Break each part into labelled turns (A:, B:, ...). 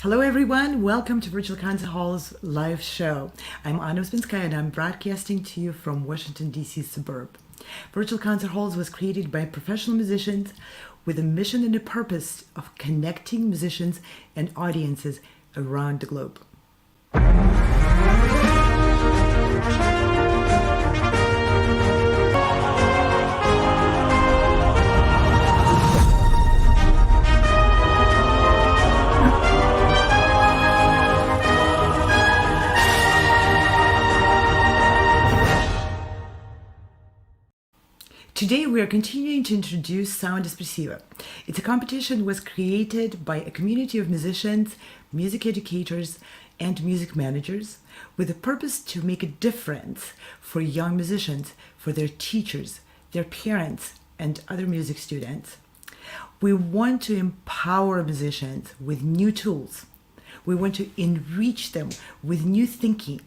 A: Hello, everyone. Welcome to Virtual Concert Hall's live show. I'm Anna Uspinskaya, and I'm broadcasting to you from Washington, D.C. suburb. Virtual Concert Halls was created by professional musicians with a mission and a purpose of connecting musicians and audiences around the globe. Today we are continuing to introduce Sound Espressivo. It's a competition was created by a community of musicians, music educators, and music managers with the purpose to make a difference for young musicians, for their teachers, their parents, and other music students. We want to empower musicians with new tools. We want to enrich them with new thinking,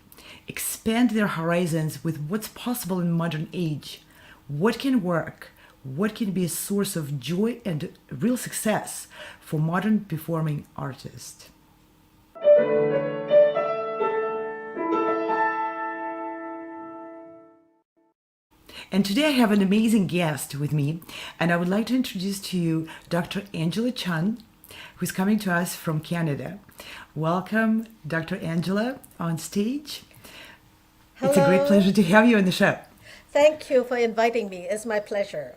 A: expand their horizons with what's possible in modern age. What can work? What can be a source of joy and real success for modern performing artists? And today I have an amazing guest with me, and I would like to introduce to you Dr. Angela Chan, who's coming to us from Canada. Welcome, Dr. Angela, on stage.
B: Hello.
A: It's a great pleasure to have you on the show.
B: Thank you for inviting me. It's my pleasure.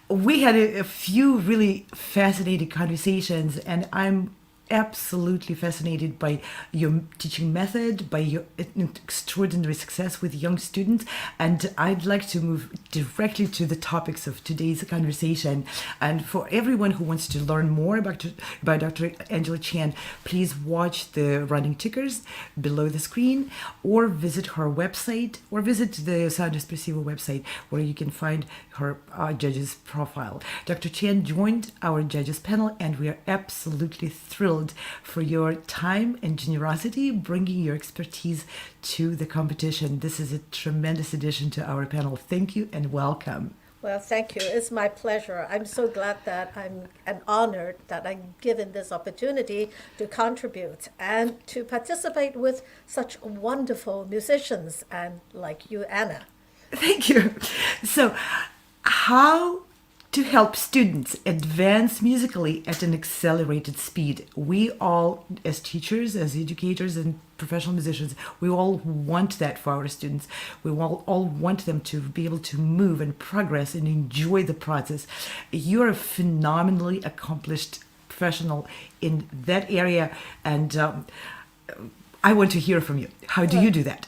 A: We had a few really fascinating conversations, and I'm absolutely fascinated by your teaching method, by your extraordinary success with young students. And I'd like to move directly to the topics of today's conversation. And for everyone who wants to learn more about Dr. Angela Chan, please watch the running tickers below the screen, or visit her website, or visit the Sound Espressivo website, where you can find her judges profile. Dr. Chan joined our judges panel, and we are absolutely thrilled for your time and generosity bringing your expertise to the competition. This is a tremendous addition to our panel. Thank you and welcome.
B: Well, thank you. It's my pleasure. I'm so glad that I'm honored that I'm given this opportunity to contribute and to participate with such wonderful musicians and like you, Anna.
A: Thank you. So, how to help students advance musically at an accelerated speed? We all, as teachers, as educators and professional musicians, we all want that for our students. We all want them to be able to move and progress and enjoy the process. You're a phenomenally accomplished professional in that area, and I want to hear from you. How do you do that?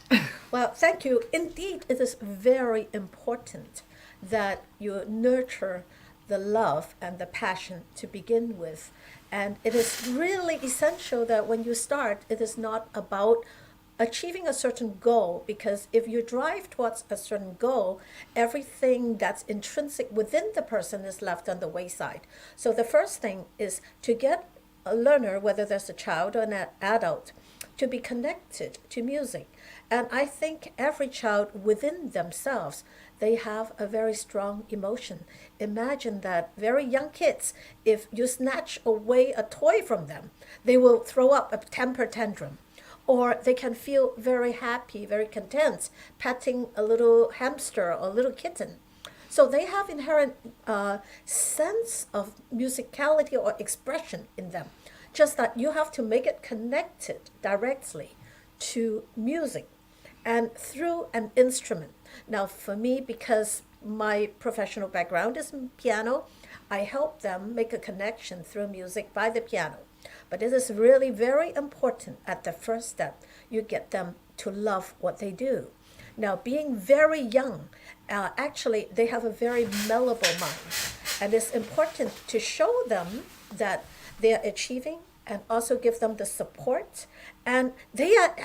B: Well, thank you. Indeed, it is very important that you nurture the love and the passion to begin with. And it is really essential that when you start, it is not about achieving a certain goal, because if you drive towards a certain goal, everything that's intrinsic within the person is left on the wayside. So the first thing is to get a learner, whether there's a child or an adult, to be connected to music. And I think every child within themselves, they have a very strong emotion. Imagine that very young kids, if you snatch away a toy from them, they will throw up a temper tantrum. Or they can feel very happy, very content, petting a little hamster or a little kitten. So they have inherent sense of musicality or expression in them. Just that you have to make it connected directly to music and through an instrument. Now, for me, because my professional background is in piano, I help them make a connection through music by the piano. But it is really very important at the first step, you get them to love what they do. Now, being very young, actually, they have a very malleable mind. And it's important to show them that they are achieving and also give them the support. And they are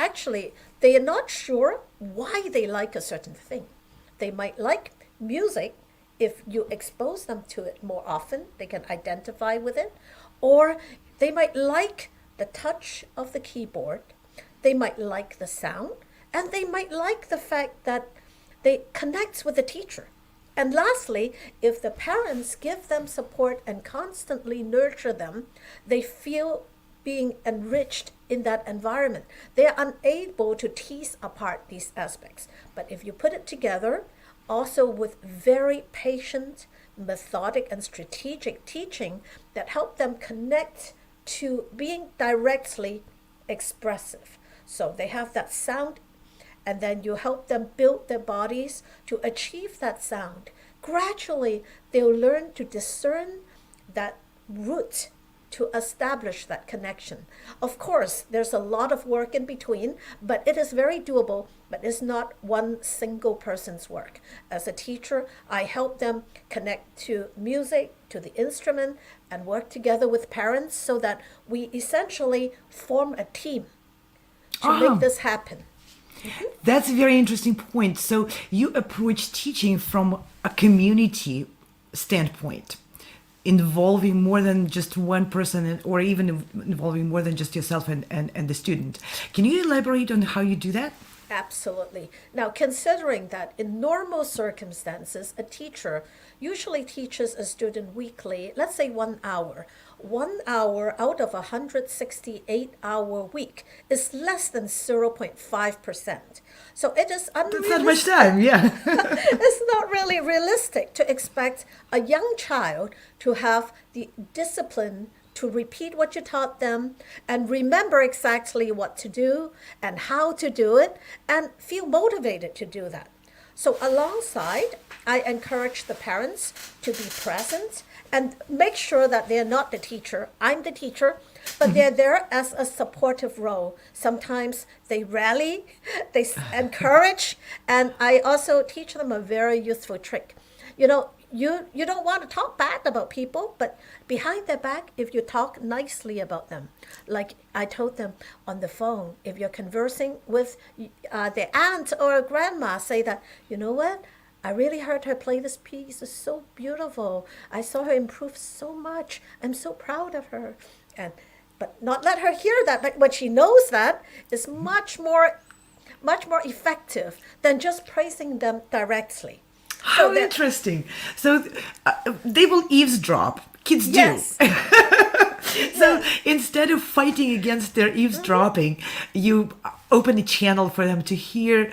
B: not sure why they like a certain thing. They might like music. If you expose them to it more often, they can identify with it. Or they might like the touch of the keyboard. They might like the sound. And they might like the fact that they connect with the teacher. And lastly, if the parents give them support and constantly nurture them, they feel being enriched in that environment. They are unable to tease apart these aspects. But if you put it together, also with very patient, methodic, and strategic teaching that help them connect to being directly expressive. So they have that sound, and then you help them build their bodies to achieve that sound. Gradually, they'll learn to discern that root to establish that connection. Of course, there's a lot of work in between, but it is very doable, but it's not one single person's work. As a teacher, I help them connect to music, to the instrument, and work together with parents so that we essentially form a team to make this happen.
A: That's a very interesting point. So you approach teaching from a community standpoint, involving more than just one person, or even involving more than just yourself and the student. Can you elaborate on how you do that?
B: Absolutely. Now, considering that in normal circumstances, a teacher usually teaches a student weekly, let's say 1 hour. 1 hour out of a 168-hour week is less than 0.5%. So it is unrealistic.
A: That's not much time, yeah.
B: It's not really realistic to expect a young child to have the discipline to repeat what you taught them and remember exactly what to do and how to do it and feel motivated to do that. So alongside, I encourage the parents to be present and make sure that they're not the teacher. I'm the teacher, but they're there as a supportive role. Sometimes they rally, they encourage, and I also teach them a very useful trick. You know, you don't want to talk bad about people, but behind their back, if you talk nicely about them, like I told them on the phone, if you're conversing with their aunt or grandma, say that, you know what? I really heard her play this piece. It's so beautiful. I saw her improve so much. I'm so proud of her. But not let her hear that. But when she knows that, it's much more effective than just praising them directly.
A: How interesting. So they will eavesdrop. Kids do.
B: Yes.
A: So instead of fighting against their eavesdropping, you open a channel for them to hear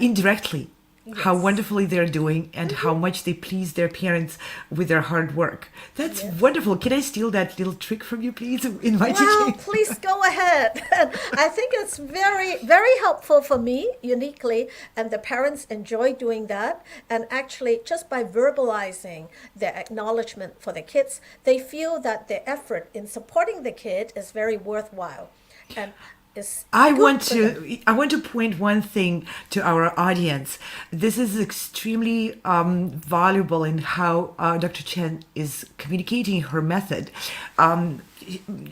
A: indirectly how wonderfully they're doing and how much they please their parents with their hard work. That's wonderful. Can I steal that little trick from you, please, in my teaching?
B: Please go ahead. I think it's very, very helpful for me, uniquely, and the parents enjoy doing that. And actually, just by verbalizing their acknowledgement for the kids, they feel that their effort in supporting the kid is very worthwhile. And I want
A: to point one thing to our audience. This is extremely valuable in how Dr. Chen is communicating her method.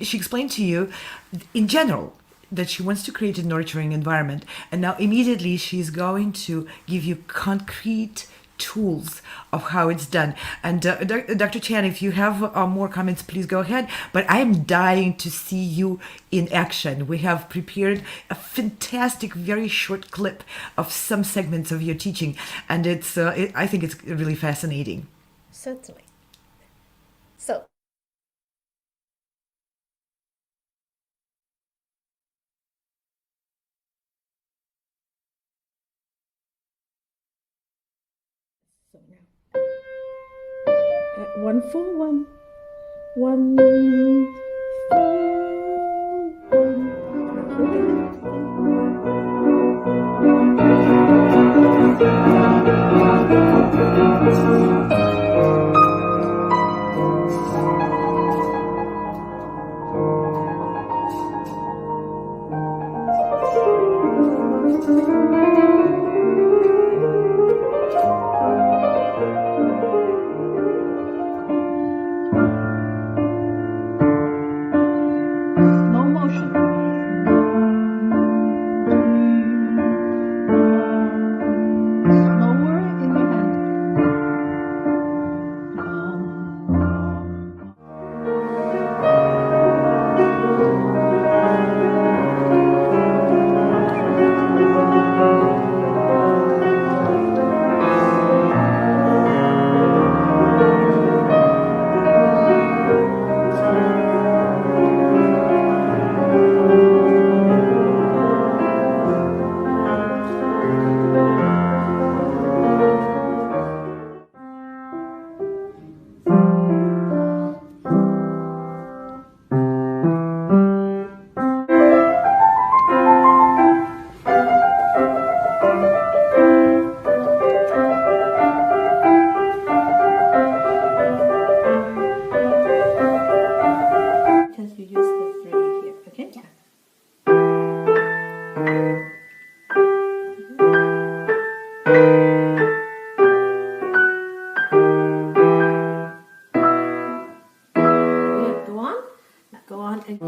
A: She explained to you, in general, that she wants to create a nurturing environment, and now immediately she's going to give you concrete tools of how it's done. And Dr. Chan, if you have more comments, please go ahead. But I am dying to see you in action. We have prepared a fantastic, very short clip of some segments of your teaching, and I think it's really fascinating.
B: Certainly. So. So now, at 141, 141. Slow motion.
C: go on and...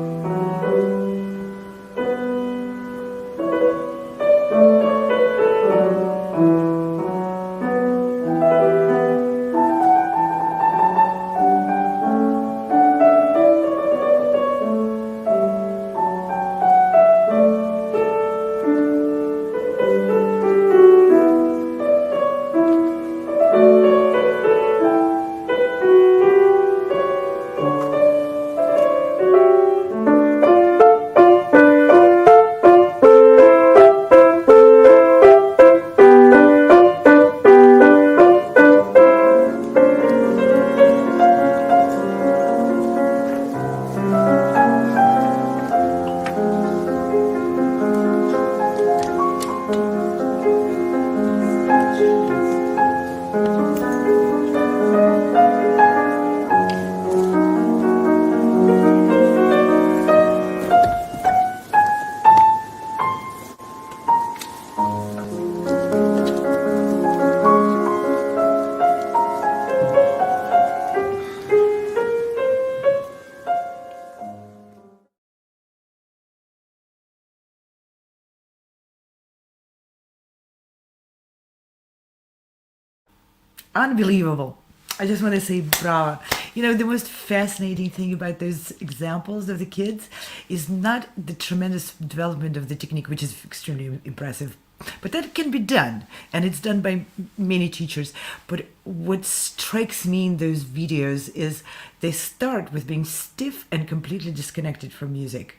A: Unbelievable. I just want to say bravo. You know, the most fascinating thing about those examples of the kids is not the tremendous development of the technique, which is extremely impressive, but that can be done, and it's done by many teachers. But what strikes me in those videos is they start with being stiff and completely disconnected from music.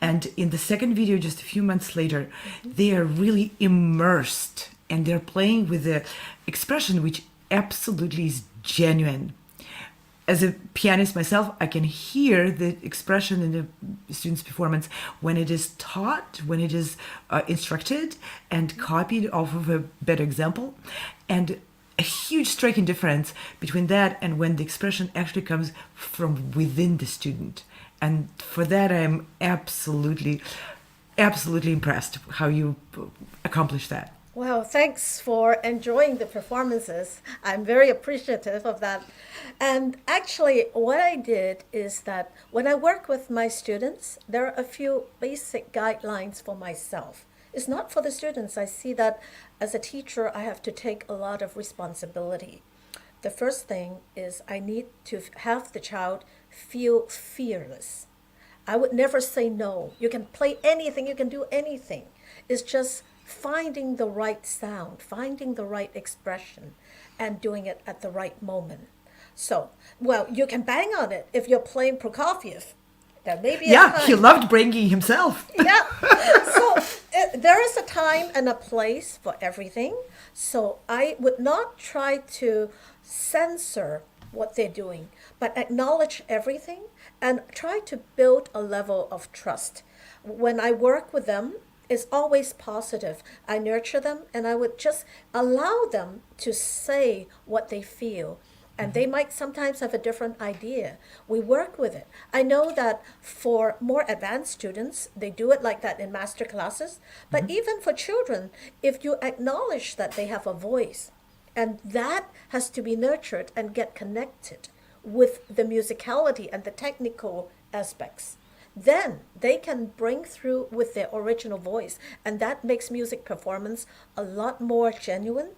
A: And in the second video, just a few months later, they are really immersed, and they're playing with the expression which absolutely is genuine. As a pianist myself, I can hear the expression in the student's performance when it is taught, when it is instructed and copied off of a better example, and a huge striking difference between that and when the expression actually comes from within the student. And for that, I am absolutely impressed how you accomplish that.
B: Well, thanks for enjoying the performances. I'm very appreciative of that. And actually, what I did is that when I work with my students, there are a few basic guidelines for myself. It's not for the students. I see that as a teacher, I have to take a lot of responsibility. The first thing is I need to have the child feel fearless. I would never say no. You can play anything, you can do anything. It's just finding the right sound, finding the right expression, and doing it at the right moment. So, well, you can bang on it if you're playing Prokofiev. There may be a time.
A: He loved bringing himself.
B: Yeah. So there is a time and a place for everything. So I would not try to censor what they're doing, but acknowledge everything and try to build a level of trust. When I work with them, it's always positive. I nurture them, and I would just allow them to say what they feel. And they might sometimes have a different idea. We work with it. I know that for more advanced students, they do it like that in master classes. But even for children, if you acknowledge that they have a voice, and that has to be nurtured and get connected with the musicality and the technical aspects, then they can bring through with their original voice. And that makes music performance a lot more genuine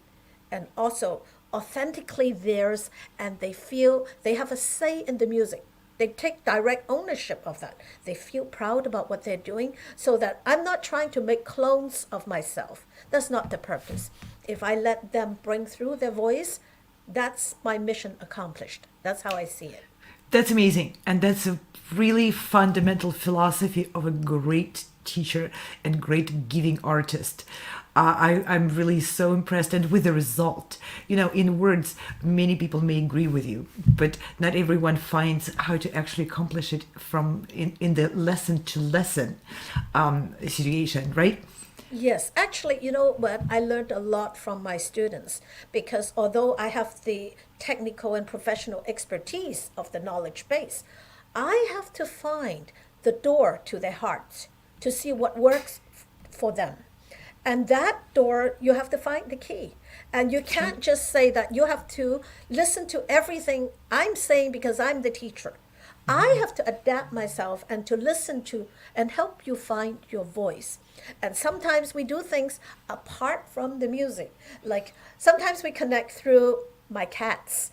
B: and also authentically theirs, and they feel they have a say in the music. They take direct ownership of that. They feel proud about what they're doing, so that I'm not trying to make clones of myself. That's not the purpose. If I let them bring through their voice, that's my mission accomplished. That's how I see it.
A: That's amazing. And that's a really fundamental philosophy of a great teacher and great giving artist. I'm really so impressed, and with the result. You know, in words, many people may agree with you, but not everyone finds how to actually accomplish it from in the lesson to lesson situation, right?
B: Yes, actually, you know what? I learned a lot from my students, because although I have the technical and professional expertise of the knowledge base, I have to find the door to their hearts to see what works for them. And that door, you have to find the key. And you can't just say that you have to listen to everything I'm saying because I'm the teacher. I have to adapt myself and to listen to and help you find your voice. And sometimes we do things apart from the music. Like sometimes we connect through my cats.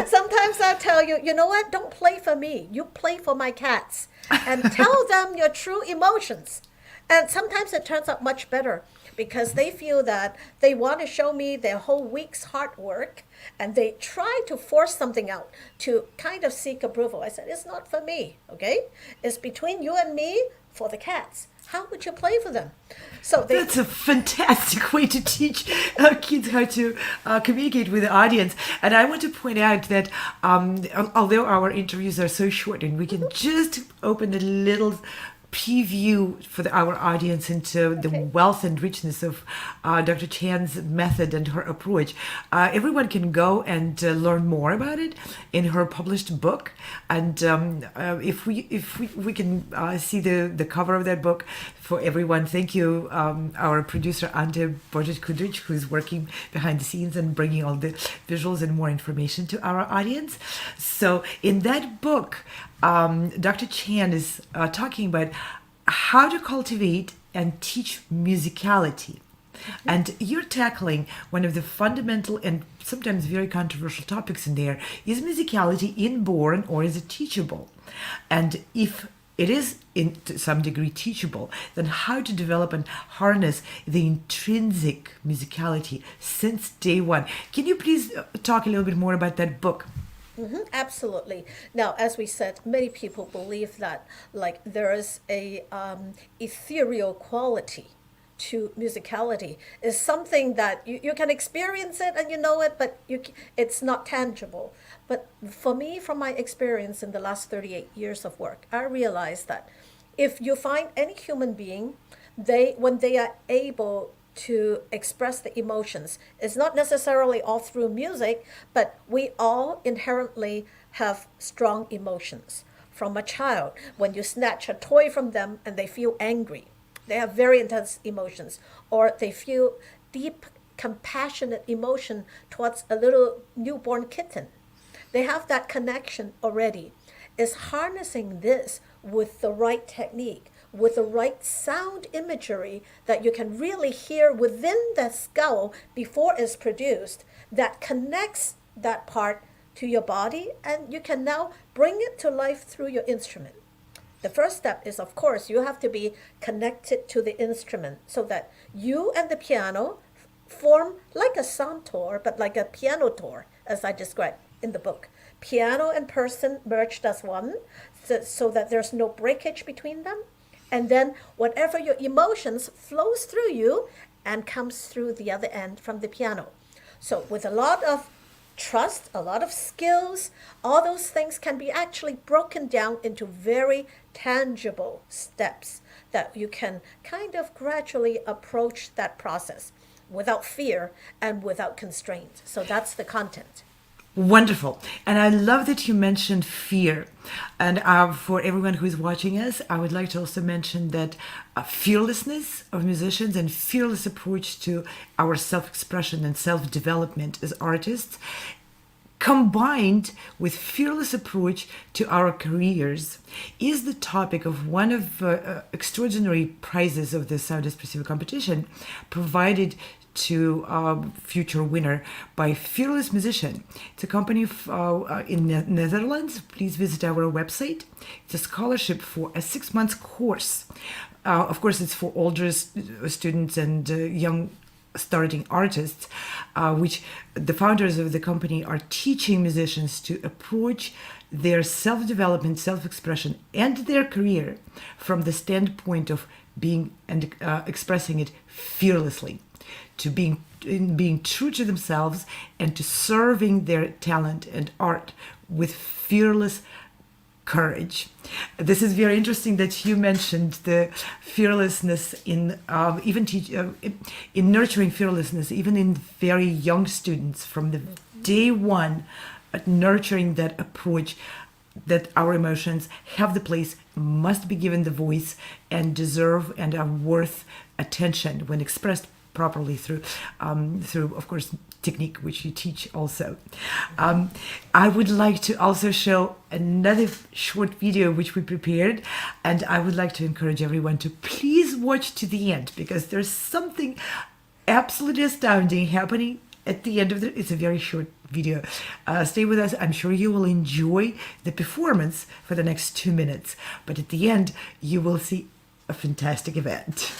B: Sometimes I'll tell you, you know what? Don't play for me. You play for my cats. And tell them your true emotions. And sometimes it turns out much better because they feel that they want to show me their whole week's hard work and they try to force something out to kind of seek approval. I said, it's not for me, okay? It's between you and me for the cats. How would you play for them? So
A: That's a fantastic way to teach kids how to communicate with the audience. And I want to point out that although our interviews are so short and we can just open a little preview for our audience into the wealth and richness of Dr. Chan's method and her approach. Everyone can go and learn more about it in her published book. And if we can see the cover of that book for everyone, thank you, our producer Ante Borges-Kudrich, who's working behind the scenes and bringing all the visuals and more information to our audience. So in that book, Dr. Chan is talking about how to cultivate and teach musicality. And you're tackling one of the fundamental and sometimes very controversial topics in there. Is musicality inborn or is it teachable? And if it is to some degree teachable, then how to develop and harness the intrinsic musicality since day one. Can you please talk a little bit more about that book?
B: Absolutely. Now, as we said, many people believe that like there is a ethereal quality to musicality. Is something that you can experience it and you know it, but it's not tangible. But for me, from my experience in the last 38 years of work, I realized that if you find any human being, when they are able to express the emotions. It's not necessarily all through music, but we all inherently have strong emotions. From a child, when you snatch a toy from them and they feel angry, they have very intense emotions, or they feel deep, compassionate emotion towards a little newborn kitten. They have that connection already. It's harnessing this with the right technique, with the right sound imagery that you can really hear within the skull before it's produced, that connects that part to your body, and you can now bring it to life through your instrument. The first step is, of course, you have to be connected to the instrument so that you and the piano form like a centaur, but like a piano tour, as I described in the book. Piano and person merged as one, so that there's no breakage between them. And then whatever your emotions flows through you and comes through the other end from the piano. So with a lot of trust, a lot of skills, all those things can be actually broken down into very tangible steps that you can kind of gradually approach that process without fear and without constraint. So that's the content.
A: Wonderful. And I love that you mentioned fear. And for everyone who is watching us, I would like to also mention that fearlessness of musicians and fearless approach to our self-expression and self-development as artists, combined with fearless approach to our careers, is the topic of one of extraordinary prizes of the Sound Espressivo competition, provided to future winner by Fearless Musician. It's a company in Netherlands. Please visit our website. It's a scholarship for a 6-month course. Of course, it's for older students and young starting artists, which the founders of the company are teaching musicians to approach their self-development, self-expression, and their career from the standpoint of being and expressing it fearlessly, to being true to themselves and to serving their talent and art with fearless courage. This is very interesting that you mentioned the fearlessness in in nurturing fearlessness even in very young students from the day one, nurturing that approach that our emotions have the place, must be given the voice, and deserve and are worth attention when expressed properly through, of course, technique, which you teach also. I would like to also show another short video which we prepared, and I would like to encourage everyone to please watch to the end, because there's something absolutely astounding happening at the end of it. It's a very short video. Stay with us. I'm sure you will enjoy the performance for the next 2 minutes, but at the end you will see a fantastic event.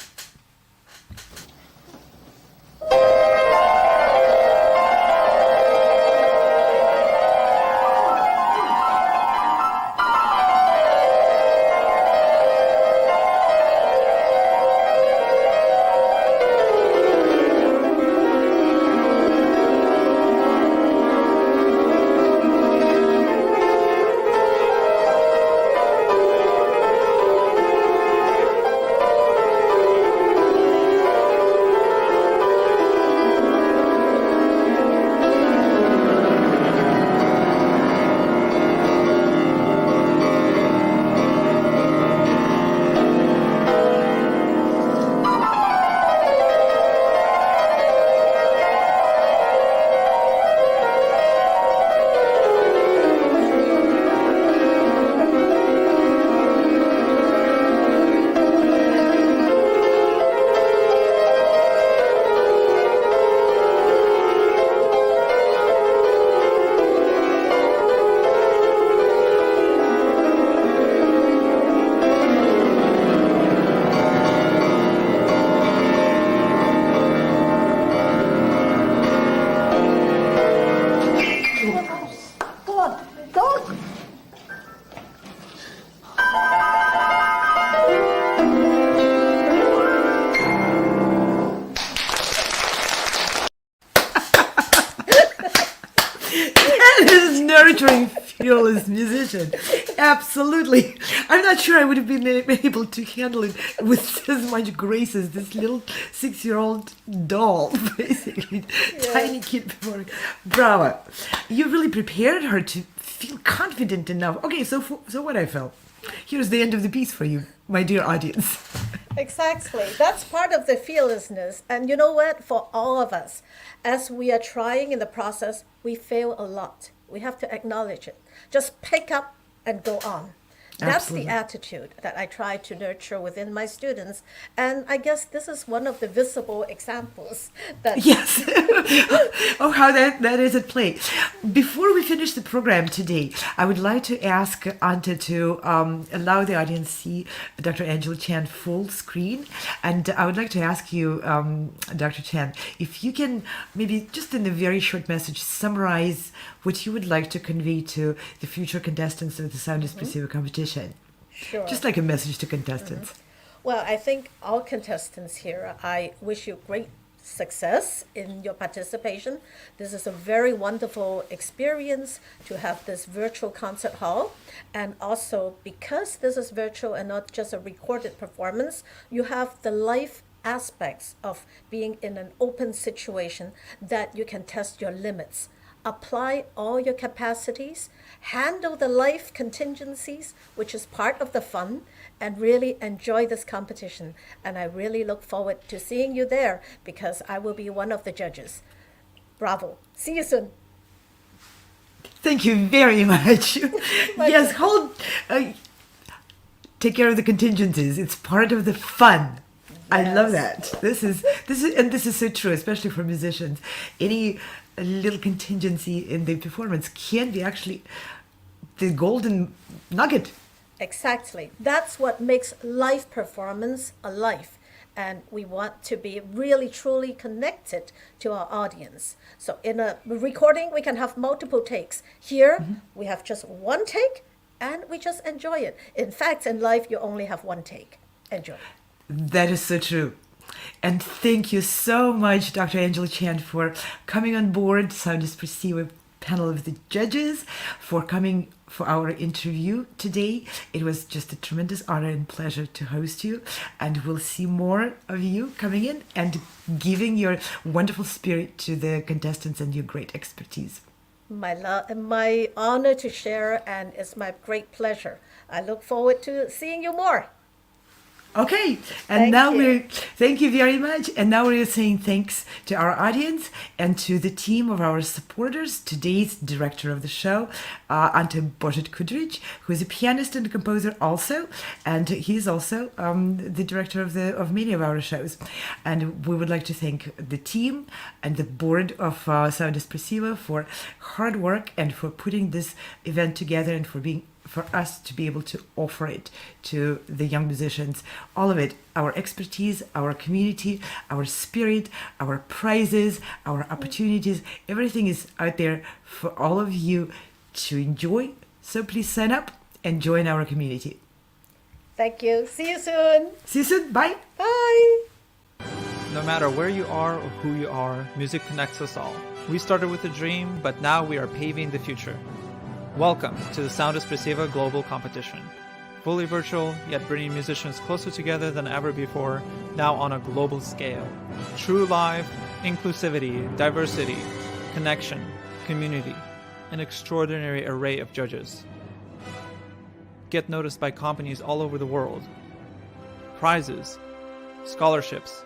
A: Nurturing, fearless musician. Absolutely. I'm not sure I would have been able to handle it with as much grace as this little 6-year-old doll, basically.
B: Yeah.
A: Tiny kid performing. Bravo. You really prepared her to feel confident enough. Okay, so what I felt. Here's the end of the piece for you, my dear audience.
B: Exactly. That's part of the fearlessness. And you know what? For all of us, as we are trying in the process, we fail a lot. We have to acknowledge it. Just pick up and go on. That's
A: Absolutely.
B: the attitude that I try to nurture within my students. And I guess this is one of the visible examples that
A: Yes. Oh, how that is at play. Before we finish the program today, I would like to ask Ante to allow the audience see Dr. Angela Chan full screen. And I would like to ask you, Dr. Chan, if you can maybe just in a very short message summarize what you would like to convey to the future contestants of the Sound Espressivo competition.
B: Sure.
A: Just like a message to contestants.
B: Well, I think all contestants here, I wish you great success in your participation. This is a very wonderful experience to have this virtual concert hall. And also, because this is virtual and not just a recorded performance, you have the live aspects of being in an open situation that you can test your limits. Apply all your capacities, handle the life contingencies, which is part of the fun, and really enjoy this competition. And I really look forward to seeing you there because I will be one of the judges. Bravo. See you soon.
A: Thank you very much. Yes, take care of the contingencies. It's part of the fun. I love that. This is so true, especially for musicians. Any little contingency in the performance can be actually the golden nugget.
B: Exactly. That's what makes live performance alive. And we want to be really, truly connected to our audience. So in a recording, we can have multiple takes. Here, we have just one take, and we just enjoy it. In fact, in life, you only have one take. Enjoy.
A: That is so true. And thank you so much, Dr. Angela Chan, for coming on board Sound Espressivo panel of the judges, for coming for our interview today. It was just a tremendous honor and pleasure to host you, and we'll see more of you coming in and giving your wonderful spirit to the contestants and your great expertise.
B: My honor to share, and it's my great pleasure. I look forward to seeing you more.
A: Okay, and
B: Thank
A: thank you very much. And now we're saying thanks to our audience and to the team of our supporters. Today's director of the show, Ante Božet-Kudrić, who is a pianist and composer also, and he's also the director of many of our shows. And we would like to thank the team and the board of Sound Espressivo for hard work and for putting this event together and for us to be able to offer it to the young musicians. All of it, our expertise, our community, our spirit, our prizes, our opportunities, everything is out there for all of you to enjoy. So please sign up and join our community.
B: Thank you. See you soon.
A: See you soon. Bye.
B: Bye.
D: No matter where you are or who you are, music connects us all. We started with a dream, but now we are paving the future. Welcome to the Sound Espressivo Global Competition. Fully virtual, yet bringing musicians closer together than ever before, now on a global scale. True live, inclusivity, diversity, connection, community, an extraordinary array of judges. Get noticed by companies all over the world. Prizes, scholarships,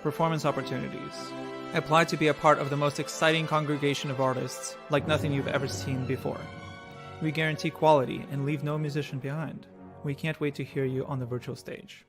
D: performance opportunities. Apply to be a part of the most exciting congregation of artists like nothing you've ever seen before. We guarantee quality and leave no musician behind. We can't wait to hear you on the virtual stage.